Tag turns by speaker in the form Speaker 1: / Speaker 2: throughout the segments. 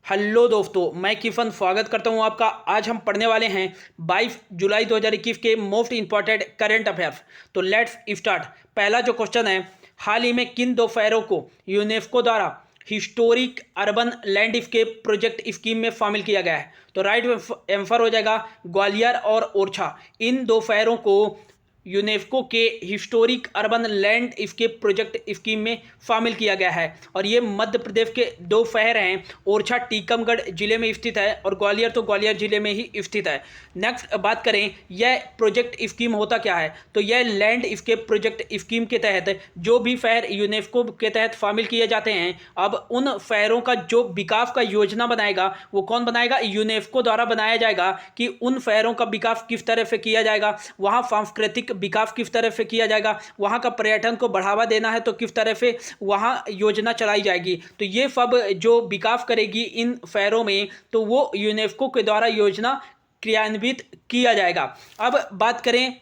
Speaker 1: Hello दोस्तों, मैं किफन स्वागत करता हूं आपका। आज हम पढ़ने वाले हैं 22 जुलाई 2021 के मोस्ट इंपॉर्टेंट करंट अफेयर्स। तो लेट्स स्टार्ट। पहला जो क्वेश्चन है, हाल ही में किन दो शहरों को यूनेस्को द्वारा historic urban landscape project scheme में शामिल किया गया है? तो राइट आंसर हो जाएगा ग्वालियर और ओरछा। इन दो शहरों को यूनेस्को के historic urban landscape project scheme में शामिल किया गया है और ये मध्य प्रदेश के दो शहर हैं। ओरछा टीकमगढ़ जिले में स्थित है और ग्वालियर तो ग्वालियर जिले में ही स्थित है। नेक्स्ट बात करें, यह प्रोजेक्ट स्कीम होता क्या है? तो यह लैंडस्केप प्रोजेक्ट स्कीम के तहत जो भी शहर यूनेस्को के तहत शामिल किए जाते हैं, अब उन शहरों का जो विकास का योजना बनाएगा वो कौन बनाएगा? यूनेस्को द्वारा बनाया जाएगा कि उन शहरों का विकास किस तरह से किया जाएगा, वहाँ सांस्कृतिक विकास किस तरह से किया जाएगा, वहाँ का पर्यटन को बढ़ावा देना है तो किस तरह से वहाँ योजना चलाई जाएगी। तो ये सब जो विकास करेगी इन शहरों में, तो वो यूनेस्को के द्वारा योजना क्रियान्वित किया जाएगा। अब बात करें,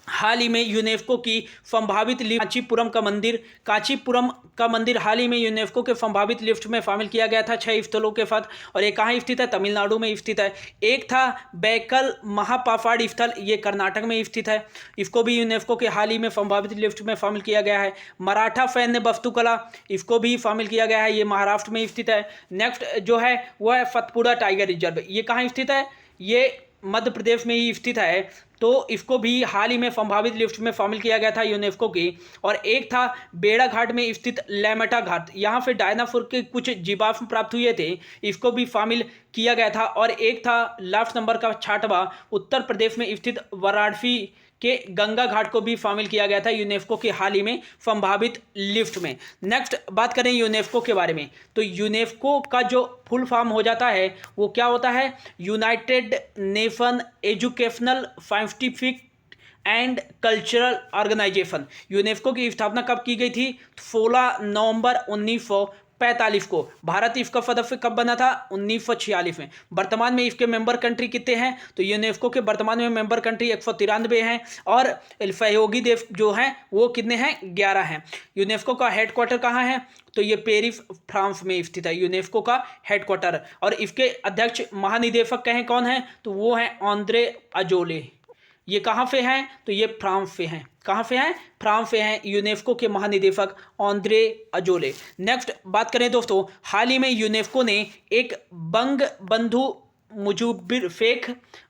Speaker 1: हाल ही में यूनेस्को की संभावित लिस्ट कांचीपुरम का मंदिर हाल ही में यूनेस्को के संभावित लिस्ट में शामिल किया गया था 6 स्थलों के साथ। और ये कहाँ स्थित है? तमिलनाडु में स्थित है। एक था बैकल महापाफाड़ स्थल, ये कर्नाटक में स्थित है। इसको भी यूनेस्को के हाल ही में संभावित लिस्ट में शामिल किया गया है। मराठा सैन्य वास्तुकला, इसको भी शामिल किया गया है, ये महाराष्ट्र में स्थित है। नेक्स्ट जो है वह है सतपुड़ा टाइगर रिजर्व, ये कहाँ स्थित है? ये मध्य प्रदेश में ही स्थित है। तो इसको भी हाल ही में संभावित लिस्ट में शामिल किया गया था यूनेस्को की। और एक था बेड़ा घाट में स्थित लेमटा घाट, यहाँ से डायनासोर के कुछ जीवाश्म प्राप्त हुए थे, इसको भी शामिल किया गया था। और एक था लास्ट नंबर का 6वां, उत्तर प्रदेश में स्थित वाराणसी के गंगा घाट को भी शामिल किया गया था यूनेस्को के हाल ही में संभावित लिस्ट में। नेक्स्ट बात करें यूनेस्को के बारे में, तो यूनेस्को का जो फुल फॉर्म हो जाता है वो क्या होता है? United Nation Educational Scientific and Cultural Organization. UNESCO की स्थापना कब की गई थी? 16 नवंबर 1945 को। भारत इसका सदस्य कब बना था? 1946 में। वर्तमान में इसके मेंबर कंट्री कितने हैं? तो यूनेस्को के वर्तमान में मेंबर कंट्री 193 हैं और सहयोगी देश जो हैं वो कितने हैं? 11 हैं। यूनेस्को का हेडक्वार्टर कहाँ है? तो ये पेरिस फ्रांस में स्थित है यूनेस्को का हेडक्वार्टर। और इसके अध्यक्ष महानिदेशक कहें कौन है? तो वो हैं आंद्रे अजोले। ये कहाँ पे हैं? तो ये फ्रांस से हैं। कहाँ से हैं? फ्रांस से हैं यूनेस्को के महानिदेशक आंद्रे अजोले। नेक्स्ट बात करें दोस्तों, हाल ही में यूनेस्को ने एक बंग बंधु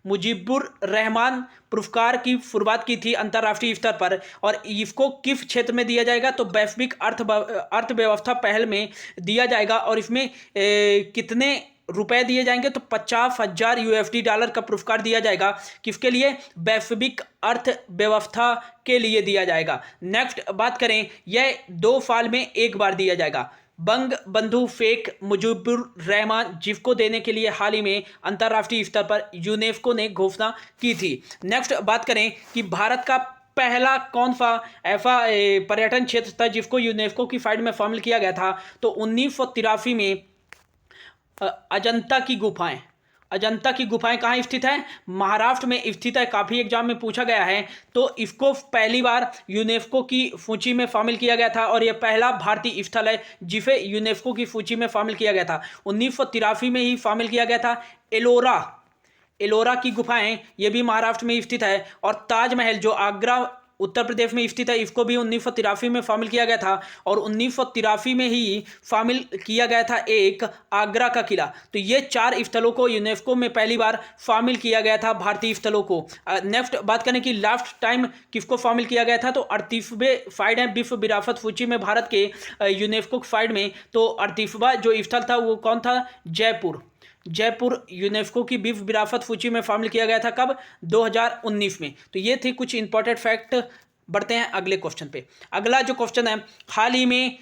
Speaker 1: मुजीबुर रहमान पुरस्कार की शुरुआत की थी अंतर्राष्ट्रीय स्तर पर। और इसको किस क्षेत्र में दिया जाएगा? तो वैश्विक अर्थव्यवस्था पहल में दिया जाएगा। और इसमें कितने रुपए दिए जाएंगे? तो 50,000 USD डॉलर का पुरस्कार दिया जाएगा। किसके लिए? वैश्विक अर्थव्यवस्था के लिए दिया जाएगा। नेक्स्ट बात करें, यह 2 साल में एक बार दिया जाएगा। बंग बंधु शेख मुजीबुर रहमान, जिसको देने के लिए हाल ही में अंतर्राष्ट्रीय स्तर पर यूनेस्को ने घोषणा की थी। नेक्स्ट बात करें कि भारत का पहला कौन सा ऐसा पर्यटन क्षेत्र था जिसको यूनेस्को की साइड में शामिल किया गया था? तो 1983 में अजंता की गुफाएं। अजंता की गुफाएं कहाँ स्थित है? महाराष्ट्र में स्थित है। काफ़ी एग्जाम में पूछा गया है। तो इसको पहली बार यूनेस्को की सूची में शामिल किया गया था और यह पहला भारतीय स्थल है जिसे यूनेस्को की सूची में शामिल किया गया था। 1983 में ही शामिल किया गया था। एलोरा की गुफाएं, ये भी महाराष्ट्र में स्थित है। और ताजमहल जो आगरा उत्तर प्रदेश में स्थित है, इसको भी 1983 में शामिल किया गया था। और 1983 में ही शामिल किया गया था एक आगरा का किला। तो ये 4 स्थलों को यूनेस्को में पहली बार शामिल किया गया था, भारतीय स्थलों को। नेक्स्ट बात करें कि लास्ट टाइम किसको शामिल किया गया था? तो 38वें साइड है विश्व विरासत सूची में भारत के यूनेस्को साइड में। तो 38वां जो स्थल था वो कौन था? जयपुर यूनेस्को की विश्व विरासत सूची में शामिल किया गया था। कब? 2019 में। तो ये थे कुछ इंपॉर्टेंट फैक्ट। बढ़ते हैं अगले क्वेश्चन पे। अगला जो क्वेश्चन है, हाल ही में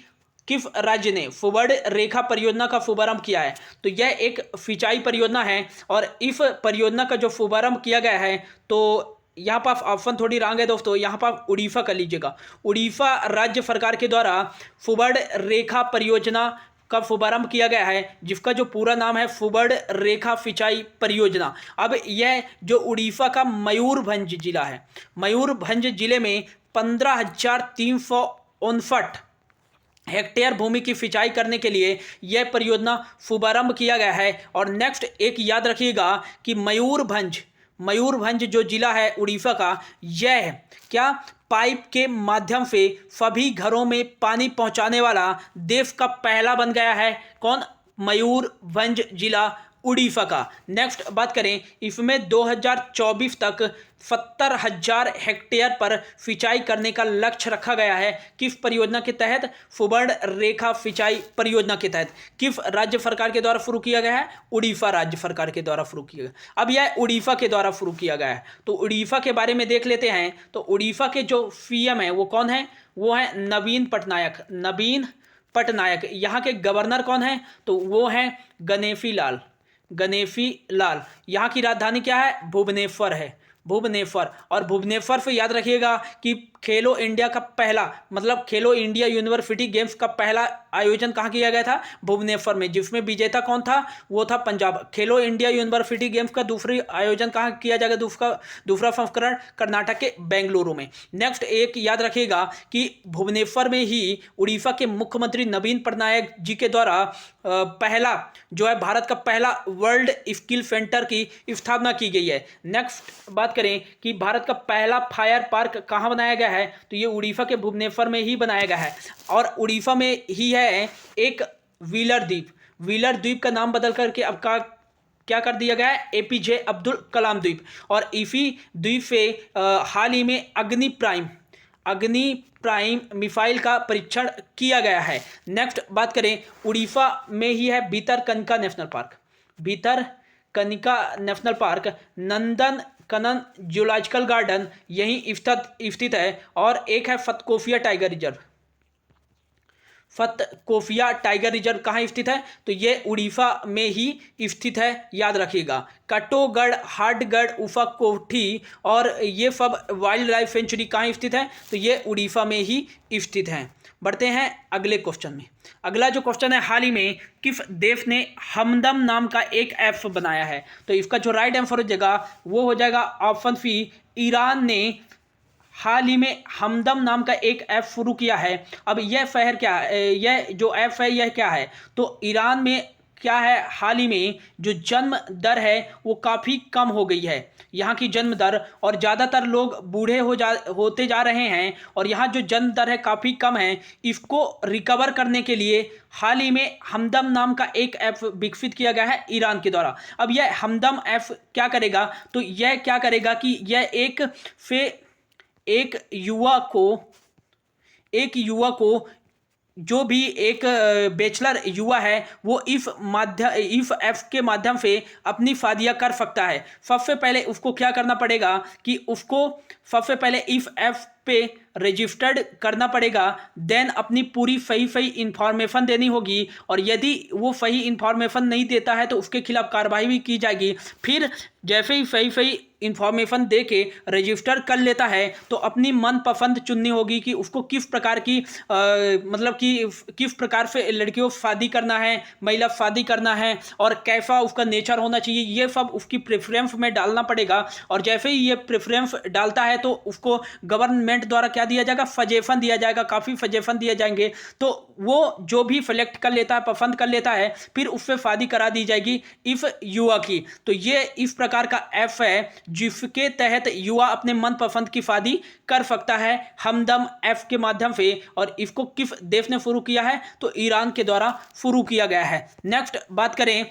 Speaker 1: किस राज्य ने सुवर्ण रेखा परियोजना का शुभारंभ किया है? तो यह एक सिंचाई परियोजना है और इस परियोजना का जो शुभारंभ किया गया है, तो यहाँ पर ऑप्शन थोड़ी रॉन्ग है दोस्तों, यहाँ पर उड़ीसा कर लीजिएगा। उड़ीसा राज्य सरकार के द्वारा सुवर्ण रेखा परियोजना का शुभारंभ किया गया है, जिसका जो पूरा नाम है सुवर्ण रेखा सिंचाई परियोजना। अब यह जो उड़ीसा का मयूरभंज जिला है, मयूरभंज जिले में 15,359 हेक्टेयर भूमि की सिंचाई करने के लिए यह परियोजना शुभारंभ किया गया है। और नेक्स्ट एक याद रखिएगा कि मयूरभंज जो जिला है उड़ीसा का, यह क्या पाइप के माध्यम से सभी घरों में पानी पहुंचाने वाला देश का पहला बन गया है। कौन? मयूरभंज जिला उड़ीसा का। नेक्स्ट बात करें, इसमें 2024 तक 70,000 हेक्टेयर पर सिंचाई करने का लक्ष्य रखा गया है। किस परियोजना के तहत? सुवर्ण रेखा सिंचाई परियोजना के तहत। किस राज्य सरकार के द्वारा शुरू किया गया है? उड़ीसा राज्य सरकार के द्वारा शुरू किया गया। अब यह उड़ीसा के द्वारा शुरू किया गया है, तो उड़ीसा के बारे में देख लेते हैं। तो उड़ीसा के जो सीएम है वो कौन है? वो है नवीन पटनायक। यहाँ के गवर्नर कौन है? तो वो है गणेशी लाल। यहाँ की राजधानी क्या है? भुवनेश्वर है, भुवनेश्वर। और भुवनेश्वर से याद रखिएगा कि खेलो इंडिया का पहला, मतलब खेलो इंडिया यूनिवर्सिटी गेम्स का पहला आयोजन कहाँ किया गया था? भुवनेश्वर में, जिसमें विजेता कौन था? वो था पंजाब। खेलो इंडिया यूनिवर्सिटी गेम्स का दूसरी आयोजन कहाँ किया जाएगा? दूसरा संस्करण कर्नाटक के बेंगलुरु में। नेक्स्ट एक याद रखिएगा कि भुवनेश्वर में ही उड़ीसा के मुख्यमंत्री नवीन पटनायक जी के द्वारा पहला जो है भारत का पहला वर्ल्ड स्किल सेंटर की स्थापना की गई है। नेक्स्ट बात करें कि भारत का पहला फायर पार्क कहाँ बनाया गया है? तो ये उड़ीसा के भुवनेश्वर में ही बनाया गया है। और उड़ीसा में ही है एक व्हीलर द्वीप का नाम बदल करके अब क्या कर दिया गया है? एपीजे अब्दुल कलाम द्वीप। और इसी द्वीप से हाल ही में अग्नि प्राइम मिसाइल का परीक्षण किया गया है। नेक्स्ट बात करें, उड़ीसा में ही है भितरकनिका नेशनल पार्क, नंदन कनन जूलॉजिकल गार्डन यहीं स्थित है। और एक है फतकोफिया टाइगर रिजर्व कहाँ स्थित है? तो ये उड़ीसा में ही स्थित है, याद रखिएगा। कटोगढ़, हाटगढ़, उफा कोठी और ये सब वाइल्ड लाइफ सेंचुरी कहाँ स्थित है? तो ये उड़ीसा में ही स्थित हैं। बढ़ते हैं अगले क्वेश्चन में। अगला जो क्वेश्चन है, हाल ही में किस देश ने हमदम नाम का एक ऐप बनाया है? तो इसका जो राइट आंसर हो जाएगा वो हो जाएगा ऑप्शन सी, ईरान ने हाल ही में हमदम नाम का एक ऐप शुरू किया है। अब यह शहर क्या है, यह जो ऐप है यह क्या है? तो ईरान में क्या है, हाल ही में जो जन्म दर है वो काफ़ी कम हो गई है, यहाँ की जन्म दर। और ज़्यादातर लोग बूढ़े होते जा रहे हैं और यहाँ जो जन्म दर है काफ़ी कम है। इसको रिकवर करने के लिए हाल ही में हमदम नाम का एक ऐप विकसित किया गया है ईरान के द्वारा। अब यह हमदम ऐप क्या करेगा? तो यह क्या करेगा कि यह एक युवा को जो भी एक बैचलर युवा है वो इफ ऐप के माध्यम से अपनी शादियाँ कर सकता है। सबसे पहले उसको क्या करना पड़ेगा कि उसको सबसे पहले इफ ऐप पे रजिस्टर्ड करना पड़ेगा, देन अपनी पूरी सही इंफॉर्मेशन देनी होगी। और यदि वो सही इंफॉर्मेशन नहीं देता है तो उसके खिलाफ कार्रवाई भी की जाएगी। फिर जैसे ही सही इंफॉर्मेशन दे के रजिस्टर कर लेता है तो अपनी मनपसंद चुननी होगी कि उसको किस प्रकार की मतलब कि किस प्रकार से लड़कियों को शादी करना है, महिला शादी करना है और कैसा उसका नेचर होना चाहिए, ये सब उसकी प्रेफरेंस में डालना पड़ेगा। और जैसे ही ये प्रेफरेंस डालता है तो उसको गवर्नमेंट द्वारा क्या दिया जाएगा? सजेशन दिया जाएगा, काफ़ी सजेशन दिए जाएंगे। तो वो जो भी सेलेक्ट कर लेता है, पसंद कर लेता है, फिर उससे शादी करा दी जाएगी इस युवा की। तो ये इस प्रकार का ऐप है जिसके तहत युवा अपने मनपसंद की शादी कर सकता है हमदम ऐप के माध्यम से। और इसको किस देश ने शुरू किया है? तो ईरान के द्वारा शुरू किया गया है। नेक्स्ट बात करें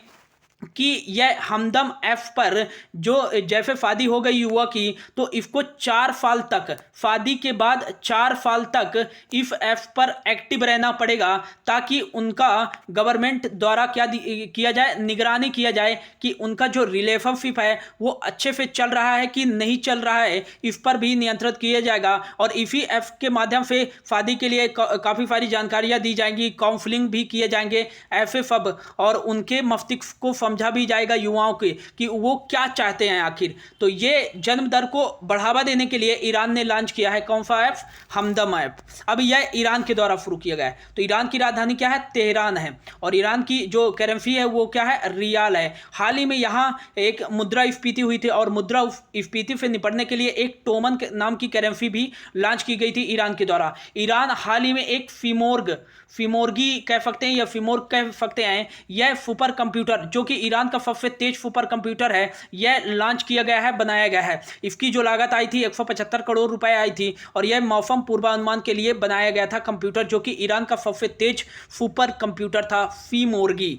Speaker 1: कि यह हमदम ऐप पर जो जैसे शादी हो गई युवा की तो इसको 4 साल तक, शादी के बाद 4 साल तक इस ऐप पर एक्टिव रहना पड़ेगा ताकि उनका गवर्नमेंट द्वारा क्या किया जाए? निगरानी किया जाए कि उनका जो रिलेशनशिप है वो अच्छे से चल रहा है कि नहीं चल रहा है, इस पर भी नियंत्रित किया जाएगा। और इसी ऐप के माध्यम से शादी के लिए काफ़ी सारी जानकारियाँ दी जाएंगी, काउंसलिंग भी किए जाएंगे ऐसे सब, और उनके मस्तिष्क को समझा भी जाएगा युवाओं के कि वो क्या चाहते हैं आखिर। तो ये जन्म दर को बढ़ावा देने के लिए ईरान ने लॉन्च किया है कौन सा ऐप? हमदम ऐप। अब यह ईरान के द्वारा शुरू किया गया है। तो ईरान की राजधानी क्या है? तेहरान है। और ईरान की जो करेंसी है वो क्या है? रियाल है। हाल ही में यहाँ एक मुद्रास्फीति हुई थी और मुद्रास्फीति से निपटने के लिए एक टोमन नाम की करेंसी भी लॉन्च की गई थी ईरान के द्वारा। ईरान हाल ही में एक फिमोर्गी कह सकते हैं या फिमोर्ग कह सकते हैं, यह सुपर कंप्यूटर जो कि ईरान का सबसे तेज सुपर कंप्यूटर है, यह लॉन्च किया गया है, बनाया गया है। इसकी जो लागत आई थी 175 करोड़ रुपए आई थी और यह मौसम पूर्वानुमान के लिए बनाया गया था कंप्यूटर, जो कि ईरान का सबसे तेज सुपर कंप्यूटर था फिमोर्गी।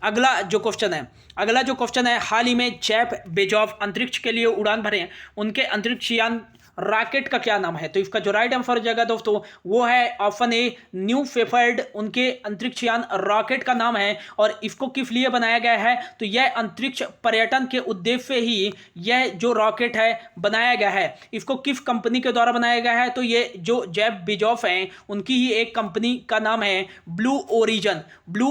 Speaker 1: अगला जो क्वेश्चन है, हाल ही में जेफ बेजोस अंतरिक्ष के लिए उड़ान भरे हैं, उनके अंतरिक्ष यान रॉकेट का क्या नाम है? तो इसका जो राइट आंसर हो जाएगा दोस्तों वो है ऑप्शन ए न्यू शेफर्ड, उनके अंतरिक्ष यान रॉकेट का नाम है। और इसको किस लिए बनाया गया है? तो यह अंतरिक्ष पर्यटन के उद्देश्य से ही यह जो रॉकेट है बनाया गया है। इसको किस कंपनी के द्वारा बनाया गया है? तो ये जो जेफ बेजोस हैं उनकी ही एक कंपनी का नाम है ब्लू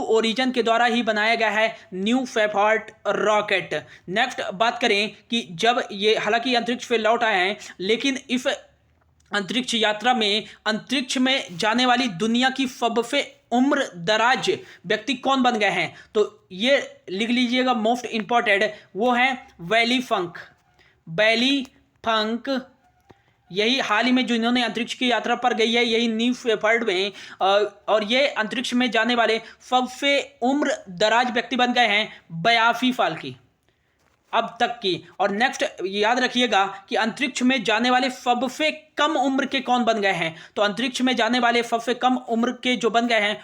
Speaker 1: ओरिजन के द्वारा ही बनाया गया है न्यू शेफर्ड रॉकेट। नेक्स्ट बात करें कि जब ये हालांकि अंतरिक्ष पे लौट आए हैं, लेकिन इस अंतरिक्ष यात्रा में अंतरिक्ष में जाने वाली दुनिया की सबसे उम्र दराज व्यक्ति कौन बन गए हैं? तो ये लिख लीजिएगा, मोस्ट इंपॉर्टेंट वो है वैली फंक। यही हाल ही में जो इन्होंने अंतरिक्ष की यात्रा पर गई है, यही न्यू शेफर्ड में, और ये अंतरिक्ष में जाने वाले सबसे उम्र दराज व्यक्ति बन गए हैं 82 साल की अब तक की। और नेक्स्ट याद रखिएगा कि अंतरिक्ष में जाने वाले सबसे कम उम्र के कौन बन गए हैं? तो अंतरिक्ष में जाने वाले सबसे कम उम्र के जो बन गए हैं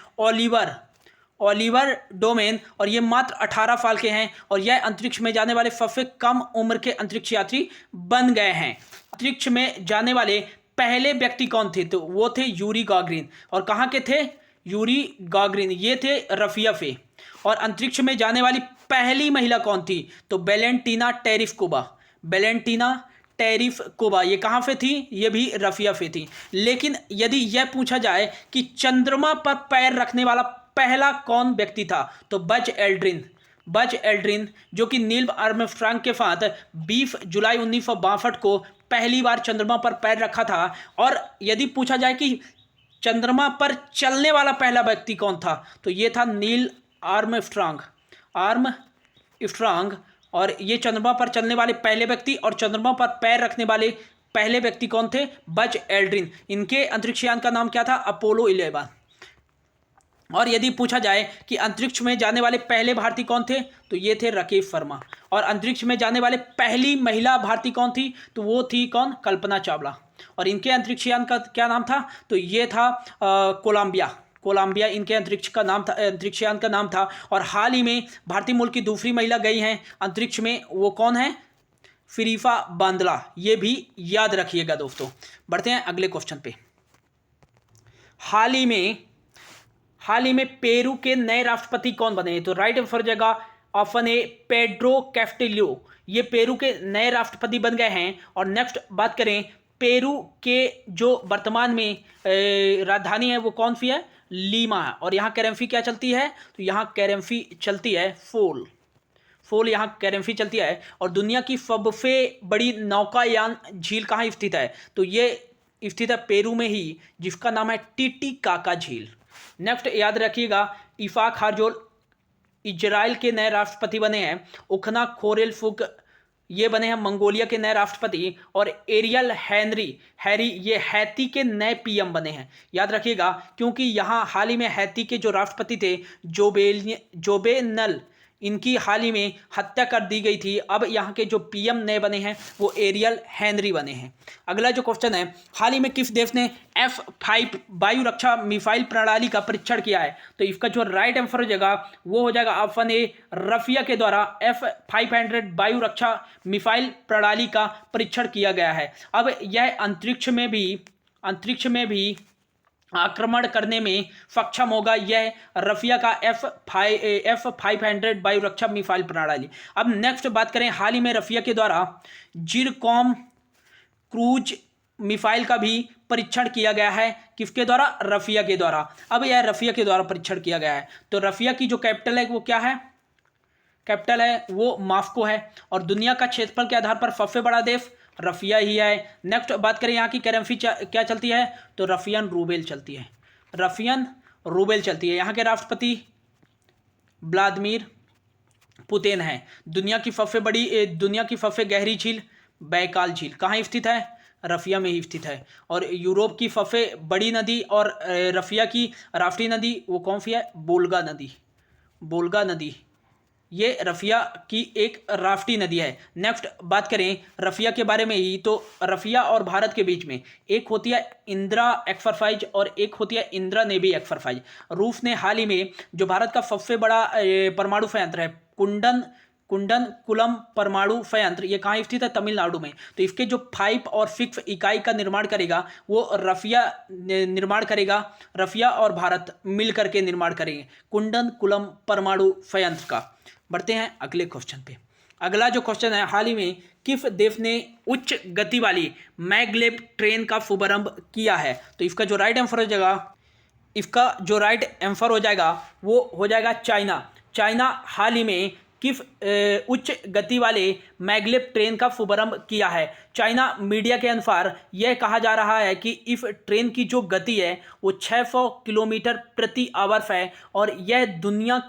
Speaker 1: ओलिवर डोमेन, और ये मात्र 18 साल के हैं और यह अंतरिक्ष में जाने वाले सबसे कम उम्र के अंतरिक्ष यात्री बन गए हैं। अंतरिक्ष में जाने वाले पहले व्यक्ति कौन थे? तो वो थे यूरी गागरिन। और कहाँ के थे? यूरी गागरिन, ये थे रफिया से। और अंतरिक्ष में जाने वाली पहली महिला कौन थी? तो वेलेंटीना टेरिफकोवा, ये कहाँ से थी? ये भी रफिया से थी। लेकिन यदि यह पूछा जाए कि चंद्रमा पर पैर रखने वाला पहला कौन व्यक्ति था? तो बज एल्ड्रिन जो कि नील आर्मस्ट्रांग के साथ 20 जुलाई 1962 को पहली बार चंद्रमा पर पैर रखा था। और यदि पूछा जाए कि चंद्रमा पर चलने वाला पहला व्यक्ति कौन था? तो ये था नील आर्मस्ट्रांग। और ये चंद्रमा पर चलने वाले पहले व्यक्ति और चंद्रमा पर पैर रखने वाले पहले व्यक्ति कौन थे? Buzz Aldrin. इनके अंतरिक्ष यान का नाम क्या था? अपोलो 11। और यदि पूछा जाए कि अंतरिक्ष में जाने वाले पहले भारतीय कौन थे? तो ये थे राकेश शर्मा। और अंतरिक्ष में जाने वाले पहली महिला भारतीय कौन थी? तो वो थी कौन? कल्पना चावला। और इनके अंतरिक्ष यान का क्या नाम था? तो ये था कोलंबिया इनके अंतरिक्ष यान का नाम था। और हाल ही में भारतीय मूल की दूसरी महिला गई हैं अंतरिक्ष में, वो कौन है? फिरीफा बांदला। ये भी याद रखिएगा दोस्तों। बढ़ते हैं अगले क्वेश्चन पे। हाल ही में पेरू के नए राष्ट्रपति कौन बने? तो राइट आंसर जगह ऑप्शन ए पेड्रो कैस्टिल्यो, ये पेरू के नए राष्ट्रपति बन गए हैं। और नेक्स्ट बात करें, पेरू के जो वर्तमान में राजधानी है वो कौन सी है? लीमा है। और यहाँ करेंसी क्या चलती है? तो यहाँ करेंसी चलती है फोल यहाँ करेंसी चलती है। और दुनिया की सबसे बड़ी नौकायान झील कहाँ स्थित है? तो ये स्थित है पेरू में ही, जिसका नाम है टीटीकाका झील। नेक्स्ट याद रखिएगा, इफाक हार्जोल इजराइल के नए राष्ट्रपति बने हैं। उखना खोरेलफुक ये बने हैं मंगोलिया के नए राष्ट्रपति। और एरियल हैरी ये हैती के नए पीएम बने हैं। याद रखिएगा, क्योंकि यहाँ हाल ही में हैती के जो राष्ट्रपति थे जोबेनल, इनकी हाल ही में हत्या कर दी गई थी। अब यहाँ के जो पीएम नए बने हैं वो एरियल हैनरी बने हैं। अगला जो क्वेश्चन है, हाल ही में किस देश ने F-5 वायु रक्षा मिसाइल प्रणाली का परीक्षण किया है? तो इसका जो राइट आंसर हो जाएगा वो हो जाएगा ऑप्शन ए रफिया के द्वारा F-500 वायु रक्षा मिसाइल प्रणाली का परीक्षण किया गया है। अब यह अंतरिक्ष में भी आक्रमण करने में सक्षम होगा, यह रफिया का F-500 वायु रक्षा मिसाइल प्रणाली। अब नेक्स्ट बात करें, हाल ही में रफिया के द्वारा जिरकॉम क्रूज मिसाइल का भी परीक्षण किया गया है। किसके द्वारा? रफिया के द्वारा। अब यह रफिया के द्वारा परीक्षण किया गया है। तो रफिया की जो कैपिटल है वो क्या है? कैपिटल है वो मॉस्को है, और दुनिया का क्षेत्रफल के आधार पर सबसे बड़ा देश रफिया ही है। नेक्स्ट बात करें यहाँ की करेंसी क्या चलती है, तो रफियन रूबेल चलती है, रफियन रूबेल चलती है। यहाँ के राष्ट्रपति व्लादिमीर पुतिन है। दुनिया की सबसे गहरी झील बैकाल झील कहाँ स्थित है, रफिया में ही स्थित है। और यूरोप की सबसे बड़ी नदी और रफिया की राष्ट्रीय नदी वो कौन सी है, बोल्गा नदी, बोल्गा नदी ये रफिया की एक राष्ट्रीय नदी है। नेक्स्ट बात करें रफिया के बारे में ही, तो रफिया और भारत के बीच में एक होती है इंदिरा एक्सरसाइज और एक होती है इंदिरा नेवी एक्सरसाइज। रूस ने हाल ही में जो भारत का सबसे बड़ा परमाणु संयंत्र है कुंडनकुलम परमाणु संयंत्र, ये कहाँ स्थित है, तमिलनाडु में। तो इसके जो 5 और 6 इकाई का निर्माण करेगा वो रफिया निर्माण करेगा, रफिया और भारत मिल करके निर्माण करेंगे कुंडनकुलम परमाणु संयंत्र का। बढ़ते हैं अगले क्वेश्चन पे। अगला जो क्वेश्चन है, हाल ही में किस देश ने उच्च गति वाली मैगलेव ट्रेन का शुभारंभ किया है, तो इसका जो राइट आंसर हो जाएगा वो हो जाएगा चाइना। चाइना हाल ही में किस उच्च गति वाले मैगलेव ट्रेन का शुभारंभ किया है। चाइना मीडिया के अनुसार यह कहा जा रहा है कि इस ट्रेन की जो गति है वो 600 किलोमीटर प्रति आवर्स है, और यह दुनिया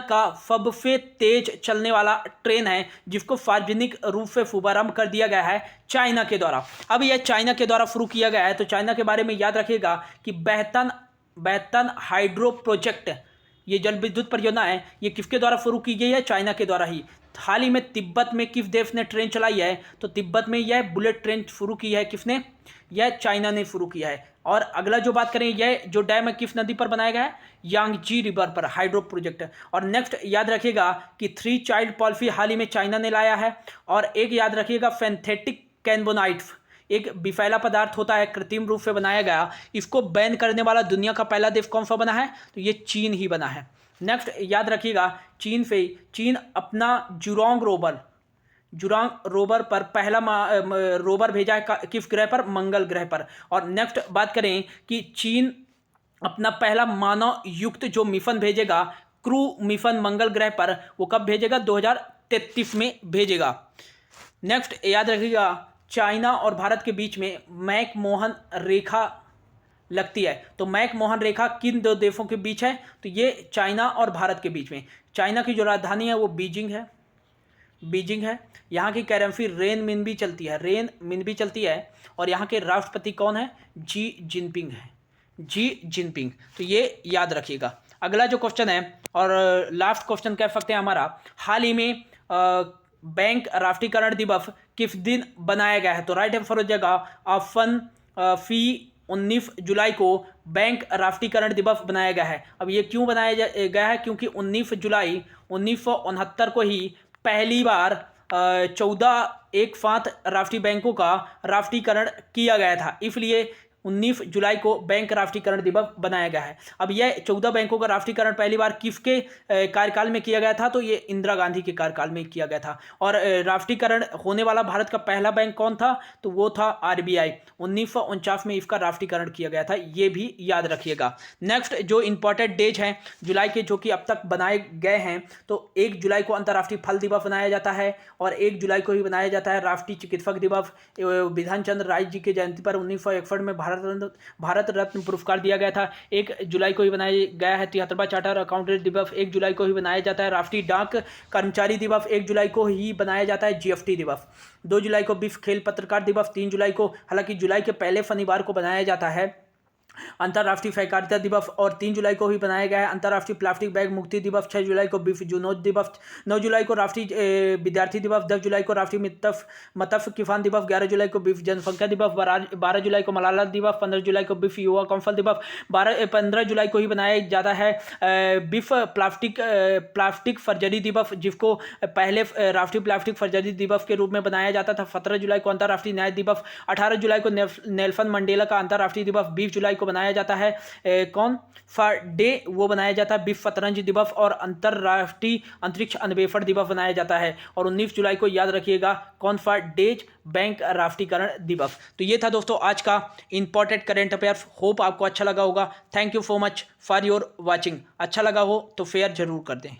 Speaker 1: का सबसे तेज चलने वाला ट्रेन है, जिसको सार्वजनिक रूप से शुभारंभ कर दिया गया है चाइना के द्वारा। अब यह चाइना के द्वारा शुरू किया गया है, तो चाइना के बारे में याद रखिएगा कि बेहतन हाइड्रो प्रोजेक्ट, ये जल विद्युत परियोजना है, ये किसके द्वारा शुरू की गई है, चाइना के द्वारा ही। हाल ही में तिब्बत में किस देश ने ट्रेन चलाई है, तो तिब्बत में यह बुलेट ट्रेन शुरू की है किसने, यह चाइना ने शुरू किया है। और अगला जो बात करें, यह जो डैम है किस नदी पर बनाया गया है, यांगजी रिवर पर, हाइड्रो प्रोजेक्ट। और नेक्स्ट याद रखिएगा कि 3 चाइल्ड पॉलिसी हाल ही में चाइना ने लाया है। और एक याद रखिएगा सिंथेटिक कैनबोनाइट, एक विफैला पदार्थ होता है कृत्रिम रूप से बनाया गया, इसको बैन करने वाला दुनिया का पहला देश कौन सा बना है, तो ये चीन ही बना है। नेक्स्ट याद रखिएगा चीन अपना जुरोंग रोवर पर पहला रोवर भेजा है किस ग्रह पर, मंगल ग्रह पर। और नेक्स्ट बात करें कि चीन अपना पहला मानव युक्त जो मिशन भेजेगा, क्रू मिशन मंगल ग्रह पर, वो कब भेजेगा, 2033 में भेजेगा। नेक्स्ट याद रखिएगा चाइना और भारत के बीच में मैकमोहन रेखा लगती है, तो मैकमोहन रेखा किन दो देशों के बीच है, तो ये चाइना और भारत के बीच में। चाइना की जो राजधानी है वो बीजिंग है। यहाँ की करेंसी रेन मिनबी चलती है, और यहाँ के राष्ट्रपति कौन है, जी जिनपिंग। तो ये याद रखिएगा। अगला जो क्वेश्चन है और लास्ट क्वेश्चन कह सकते हैं हमारा, हाल ही में बैंक राष्ट्रीयकरण दिवस किस दिन बनाया गया है, तो राइट आंसर हो जाएगा ऑप्शन सी, 19 जुलाई को बैंक राष्ट्रीयकरण दिवस बनाया गया है। अब ये क्यों बनाया गया है, क्योंकि 19 जुलाई 1969 को ही पहली बार 14 एक साथ राष्ट्रीय बैंकों का राष्ट्रीयकरण किया गया था, इसलिए 19 जुलाई को बैंक राष्ट्रीयकरण दिवस बनाया गया है। अब यह 14 बैंकों का राष्ट्रीयकरण पहली बार किसके कार्यकाल में किया गया था, तो ये इंदिरा गांधी के कार्यकाल में किया गया था। और राष्ट्रीयकरण होने वाला भारत का पहला बैंक कौन था, तो वो था RBI। 1949 में इसका राष्ट्रीयकरण किया गया था, ये भी याद रखिएगा। नेक्स्ट जो इंपॉर्टेंट डेज हैं जुलाई के जो कि अब तक बनाए गए हैं, तो 1 जुलाई को अंतर्राष्ट्रीय फल दिवस बनाया जाता है, और 1 जुलाई को ही बनाया जाता है राष्ट्रीय चिकित्सक दिवस। विधान चंद्र राय जी की जयंती पर 1961 में भारत रत्न पुरस्कार दिया गया था। 1 जुलाई को ही बनाया गया है 73वां चार्टर अकाउंटेंट दिवस। 1 जुलाई को ही बनाया जाता है राष्ट्रीय डाक कर्मचारी दिवस। 1 जुलाई को ही बनाया जाता है GST दिवस। 2 जुलाई को विश्व खेल पत्रकार दिवस। 3 जुलाई को, हालांकि जुलाई के पहले शनिवार को बनाया जाता है अंतर्राष्ट्रीय सहकारिता दिवस, और 3 जुलाई को ही बनाया गया है अंतर्राष्ट्रीय प्लास्टिक बैग मुक्ति दिवस। 6 जुलाई को विश्व जूनोज दिवस। 9 जुलाई को राष्ट्रीय विद्यार्थी दिवस। 10 जुलाई को राष्ट्रीय मत्स्य किसान दिवस। 11 जुलाई को विश्व जनसंख्या दिवस। 12 जुलाई को मलाला दिवस। 15 जुलाई को विश्व युवा कौंसिल दिवस। 15 जुलाई को ही बनाया जाता है विश्व प्लास्टिक सर्जरी दिवस, जिसको पहले राष्ट्रीय प्लास्टिक सर्जरी दिवस के रूप में बनाया जाता था। 17 जुलाई को अंतर्राष्ट्रीय न्याय दिवस। 18 जुलाई को नेल्सन मंडेला का अंतर्राष्ट्रीय दिवस। 20 जुलाई को बनाया जाता है कौन सा डे, वो बनाया जाता है विश्व शतरंज दिवस और अंतर्राष्ट्रीय अंतरिक्ष अन्वेषण दिवस बनाया जाता है। और 19 जुलाई को याद रखिएगा कौन सा डेज, बैंक राष्ट्रीयकरण दिवस। तो ये था दोस्तों आज का इंपॉर्टेंट करेंट अफेयर्स। होप आपको अच्छा लगा होगा। Thank you so much for your watching. अच्छा लगा हो तो शेयर जरूर कर दें।